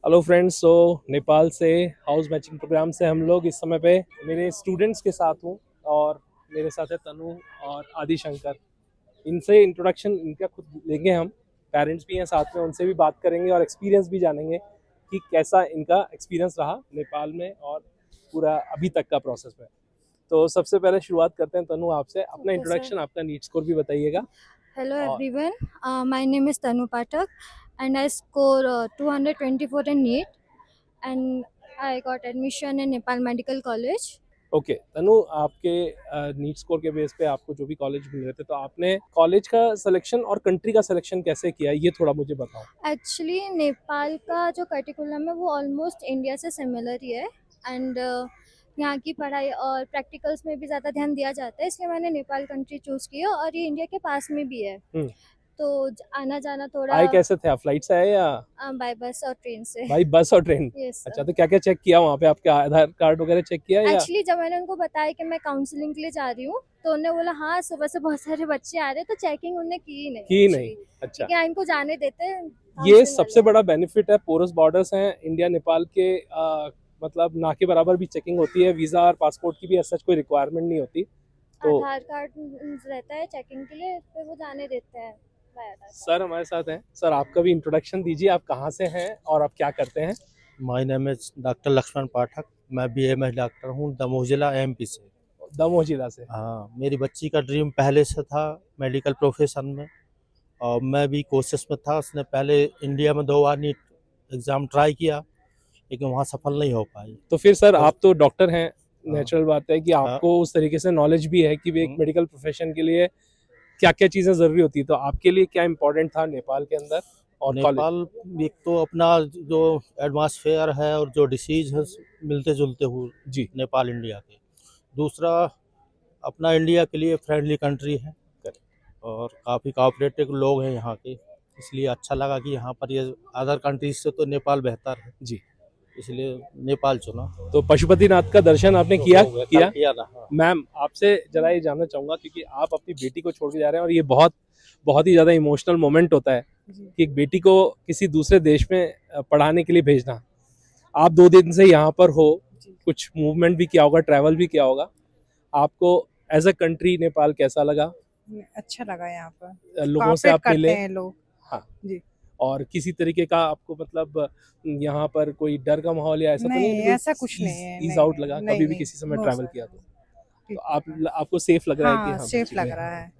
Hello friends. सो नेपाल से house matching programme से हम लोग इस समय पे मेरे स्टूडेंट्स के साथ हूँ और मेरे साथ है तनु और आदि शंकर। इनसे इंट्रोडक्शन इनका खुद लेंगे हम। पेरेंट्स भी हैं साथ में, उनसे भी बात करेंगे और एक्सपीरियंस भी जानेंगे कि कैसा इनका एक्सपीरियंस रहा नेपाल में और पूरा अभी तक का प्रोसेस में। तो सबसे पहले शुरुआत करते हैं तनु आपसे। अपना Okay, sir. इंट्रोडक्शन, आपका नीट स्कोर भी बताइएगा। Hello, और everyone. My name is Tanu Pathak, and I score 224 in NEET, and I got admission in Nepal Medical College. Okay Tanu, आपके नीट स्कोर के बेस पे आपको जो भी कॉलेज मिल रहे थे, तो आपने कॉलेज का सिलेक्शन और कंट्री का सिलेक्शन कैसे किया, ये थोड़ा मुझे बताओ। एक्चुअली नेपाल का जो करिकुलम है वो ऑलमोस्ट इंडिया से सिमिलर ही है, एंड यहाँ की पढ़ाई और प्रैक्टिकल्स में भी ज़्यादा ध्यान दिया जाता है, इसलिए मैंने नेपाल कंट्री चूज़ किया और ये इंडिया के पास में भी है। हम्म। तो आना जाना थोड़ा आए कैसे थे आप, फ्लाइट से आए या बाय बस और ट्रेन से। भाई बस और ट्रेन? यस अच्छा, सर। तो क्या क्या चेक किया वहाँ पे, आपके आधार कार्ड वगैरह चेक किया या? एक्चुअली जब मैंने उनको बताया कि मैं काउंसलिंग के लिए जा रही हूँ, तो उन्होंने बोला हाँ सुबह से बहुत सारे बच्चे आ रहे हैं, तो चेकिंग उन्होंने की ही नहीं कि नहीं? एक्चुअली, अच्छा, क्योंकि इनको जाने देते हैं ये काउंसलिंग सबसे वाले। बड़ा बेनिफिट है। पोरस बॉर्डर्स हैं इंडिया नेपाल के, मतलब ना के बराबर भी चेकिंग होती है। वीज़ा और पासपोर्ट की भी ऐसा कोई रिक्वायरमेंट नहीं होती। तो आधार कार्ड रहता है चेकिंग के लिए, फिर वो जाने देते हैं बाय आधार कार्ड। सर हमारे साथ हैं। सर आपका भी इंट्रोडक्शन दीजिए, आप कहाँ से हैं और आप क्या करते हैं? My name is doctor Lakshman Pathak. मैं BMS डॉक्टर हूँ, दमोह जिला MP से। दमोह जिला से। हाँ, मेरी बच्ची का ड्रीम पहले से था मेडिकल प्रोफेशन में, और मैं भी कोशिश में था। उसने पहले इंडिया में 2 बार नीट एग्ज़ाम ट्राई किया, लेकिन वहाँ सफल नहीं हो पाई। तो फिर सर तो आप तो डॉक्टर हैं, हाँ, नेचुरल बात है कि हाँ, आपको उस तरीके से नॉलेज भी है कि भी एक मेडिकल प्रोफेशन के लिए क्या क्या चीज़ें ज़रूरी होती है। तो आपके लिए क्या इम्पोर्टेंट था नेपाल के अंदर और कॉलेज? नेपाल एक तो अपना जो एटमॉस्फेयर है और जो डिसीज है मिलते जुलते हुए जी। नेपाल इंडिया के। दूसरा, अपना इंडिया के लिए फ्रेंडली कंट्री है और काफ़ी कोऑपरेटिव लोग हैं यहाँ के, इसलिए अच्छा लगा कि यहाँ पर ये अदर कंट्रीज से तो नेपाल बेहतर है, जी। इसलिए नेपाल चुना। तो पशुपतिनाथ का दर्शन आपने तो किया हो गया, किया? कल किया ना। हाँ। मैम आपसे जरा ये जानना चाहूँगा, क्योंकि आप अपनी बेटी को छोड़ के जा रहे हैं और ये बहुत बहुत ही ज़्यादा इमोशनल मोमेंट होता है कि एक बेटी को किसी दूसरे देश में पढ़ाने के लिए भेजना। आप 2 दिन से यहाँ पर हो, कुछ मूवमेंट भी किया होगा, ट्रैवल भी किया होगा। आपको एज अ कंट्री नेपाल कैसा लगा? अच्छा लगा यहाँ पर, लोगों से कोऑपरेट आप करते मिले? हैं लोग। हाँ। जी। और किसी तरीके का आपको मतलब यहाँ पर कोई डर का माहौल या ऐसा तो नहीं है, नहीं, बिल्कुल ऐसा कुछ नहीं है, ईज नहीं आउट नहीं लगा नहीं कभी भी नहीं, किसी समय नो ट्रैवल सर, किया तो? ठीक तो आप लगा। आपको सेफ लग रहा है कि हाँ, हाँ सेफ बच्ची लग गए? रहा है।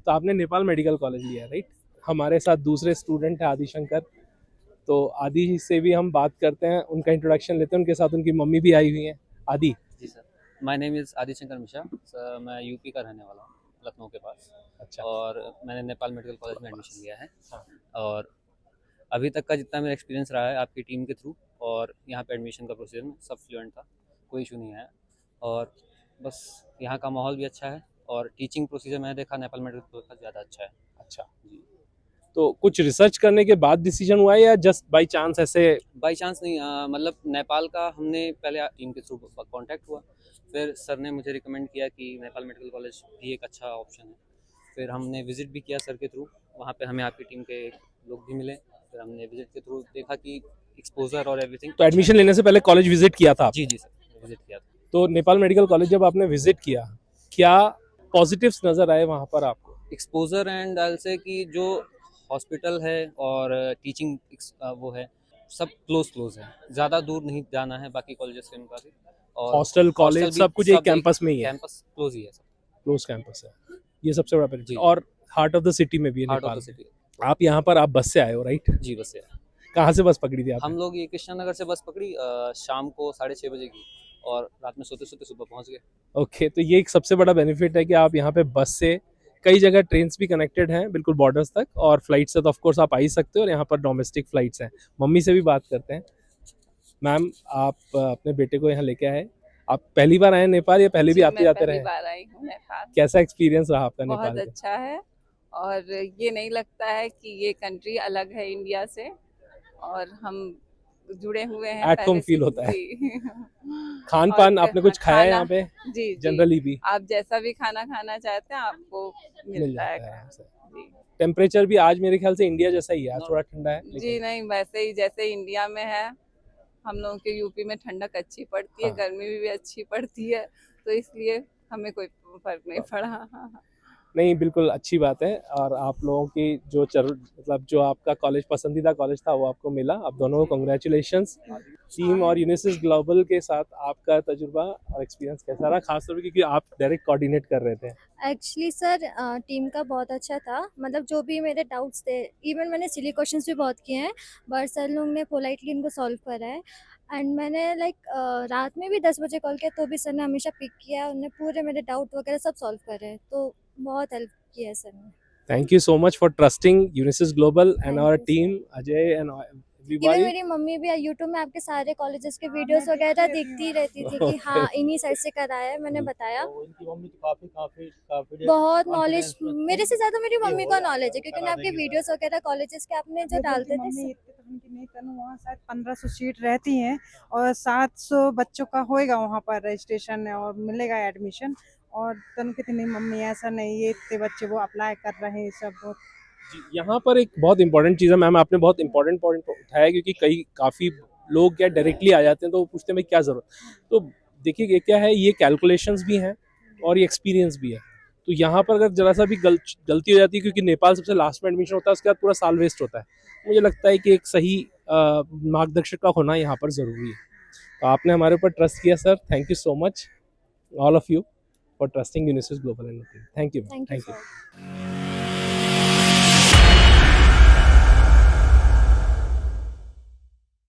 तो आपने नेपाल मेडिकल कॉलेज लिया, राइट? हमारे साथ दूसरे स्टूडेंट है आदि शंकर। तो आदि से भी हम बात करते हैं, उनका इंट्रोडक्शन लेते हैं। उनके साथ उनकी मम्मी भी आई हुई है। आदि। जी सर, माय नेम इज़ आदि शंकर मिश्रा सर। मैं यूपी का रहने वाला हूँ, लखनऊ के पास। अच्छा। और मैंने नेपाल मेडिकल कॉलेज में एडमिशन लिया है। हाँ। और अभी तक का जितना मेरा एक्सपीरियंस रहा है आपकी टीम के थ्रू, और यहाँ पे एडमिशन का प्रोसीजर में सब फ्लुएंट था, कोई इशू नहीं आया। और बस यहाँ का माहौल भी अच्छा है, और टीचिंग प्रोसीजर मैंने देखा नेपाल मेडिकल कॉलेज का ज़्यादा अच्छा है। अच्छा, जी। तो कुछ रिसर्च करने के बाद डिसीजन हुआ है या जस्ट बाई चांस ऐसे? बाई चांस नहीं, मतलब नेपाल का हमने पहले टीम के थ्रू कांटेक्ट हुआ, फिर सर ने मुझे रिकमेंड किया कि नेपाल मेडिकल कॉलेज भी एक अच्छा ऑप्शन है। फिर हमने विज़िट भी किया सर के थ्रू, वहाँ पे हमें आपकी टीम के लोग भी मिले। फिर हमने विज़िट के थ्रू देखा कि एक्सपोजर और एवरीथिंग। तो एडमिशन लेने से पहले कॉलेज विजिट किया था जी आपने? जी सर, विज़िट किया था। तो नेपाल मेडिकल कॉलेज जब आपने विजिट किया, क्या पॉजिटिव्स नजर आए वहाँ पर आपको? एक्सपोजर एंड आई से कि जो हॉस्पिटल है और टीचिंग वो है, सब क्लोज है, ज़्यादा दूर नहीं जाना है बाकी कॉलेजेस के मुकाबले। और हॉस्टल, हॉस्टल कॉलेज भी सब कुछ एक कैंपस में ही है? कैंपस क्लोज ही है सब। क्लोज कैंपस है, ये सबसे बड़ा बेनिफिट। जी। और हार्ट ऑफ द सिटी में भी है हार्ट ऑफ नेपाल द में। सिटी। आप यहाँ पर आप बस से आए हो, राइट? जी, बस से। कहाँ से बस पकड़ी थी हम आपने? लोग ये कृष्णानगर से बस पकड़ी, शाम को 6:30 बजे की, और रात में सोते सोते सुबह पहुंच गए। ओके, तो ये एक सबसे बड़ा बेनिफिट है कि आप यहाँ पे बस से, कई जगह ट्रेन्स भी कनेक्टेड हैं बिल्कुल बॉर्डर्स तक, और फ्लाइट से तो ऑफ कोर्स आप आ ही सकते हो, और यहाँ पर डोमेस्टिक फ्लाइट्स हैं। मम्मी से भी बात करते हैं। मैम, आप अपने बेटे को यहाँ लेके आए, आप पहली बार आए नेपाल या पहले भी जी, आते मैं जाते पहली रहे? बार आई हूँ नेपाल। कैसा एक्सपीरियंस रहा आपका बहुत नेपाल का? अच्छा है, और ये नहीं लगता है कि ये कंट्री अलग है इंडिया से, और हम जुड़े हुए हैं एट होम पहले से। फील होता है। जी। खान और पान आपने कुछ खाया है खाना, यहाँ पे? जी जी, जनरली भी आप जैसा भी खाना खाना चाहते हैं आपको मिल मिलता है। जाता है आराम से। जी। टेम्परेचर भी आज मेरे ख्याल से इंडिया जैसा ही है, आज थोड़ा ठंडा है जी लेकिन नहीं, वैसे ही जैसे इंडिया में है, हम लोगों के यूपी में ठंडक अच्छी पड़ती है, हाँ। गर्मी भी अच्छी पड़ती है, तो इसलिए हमें कोई फर्क नहीं पड़ा। हाँ। नहीं, बिल्कुल अच्छी बात है। और आप लोगों की जो मतलब जो आपका कॉलेज पसंदीदा कॉलेज था वो आपको मिला, आप दोनों को कॉन्ग्रेचुलेशंस। टीम और यूनिसिस ग्लोबल के साथ आपका तजुर्बा और एक्सपीरियंस कैसा रहा, खासतौर पे क्योंकि आप डायरेक्ट कोऑर्डिनेट कर रहे थे? एक्चुअली सर टीम का बहुत अच्छा था, मतलब जो भी मेरे डाउट्स थे, इवन मैंने सिली क्वेश्चंस भी बहुत किए हैं, बट सर लोग ने पोलाइटली इनको सॉल्व करा है। एंड मैंने रात में भी 10 बजे कॉल किया तो भी सर ने हमेशा पिक किया, उन्होंने पूरे मेरे डाउट वगैरह सब सॉल्व करे हैं, तो बहुत हेल्प किया है सर ने। Thank you so much for trusting Unisys global and Thank आवर you, sir. Team, Ajay and even everybody. मेरी मम्मी भी यूट्यूब में आपके सारे कॉलेजेस के वीडियोस वगैरह देखती रहती थी कि हाँ इन्हीं साइड से कराया है, मैंने बताया। तो इनकी मम्मी तो काफी काफी काफी बहुत नॉलेज, मेरे से ज़्यादा मेरी मम्मी को नॉलेज है, क्योंकि मैं आपके वीडियोस वगैरह कॉलेजेस के आपने जो डालते थे मम्मी इतने तो उनकी नहीं तनु, वहाँ शायद 1500 सीट रहती हैं और 700 बच्चों का होएगा वहाँ पर रजिस्ट्रेशन और मिलेगा एडमिशन। और तनु कितनी मम्मी ऐसा नहीं, ये इतने बच्चे वो अप्लाई कर रहे हैं सब बहुत। यहाँ पर एक बहुत इंपॉर्टेंट चीज़ है मैम, आपने बहुत इंपॉर्टेंट पॉइंट उठाया, क्योंकि काफ़ी लोग क्या डायरेक्टली आ जाते हैं तो वो पूछते हैं भाई क्या ज़रूरत। तो देखिए ये क्या है, ये कैलकुलेशंस भी हैं और ये एक्सपीरियंस भी है। तो यहाँ पर अगर जरा सा भी गलती हो जाती है, क्योंकि नेपाल सबसे लास्ट में एडमिशन होता है, उसके बाद पूरा साल वेस्ट होता है, मुझे लगता है कि एक सही मार्गदर्शक का होना यहाँ पर ज़रूरी है। तो आपने हमारे ऊपर ट्रस्ट किया sir, thank you so much all of you for trusting Unisys global and. Thank you. Thank you sir.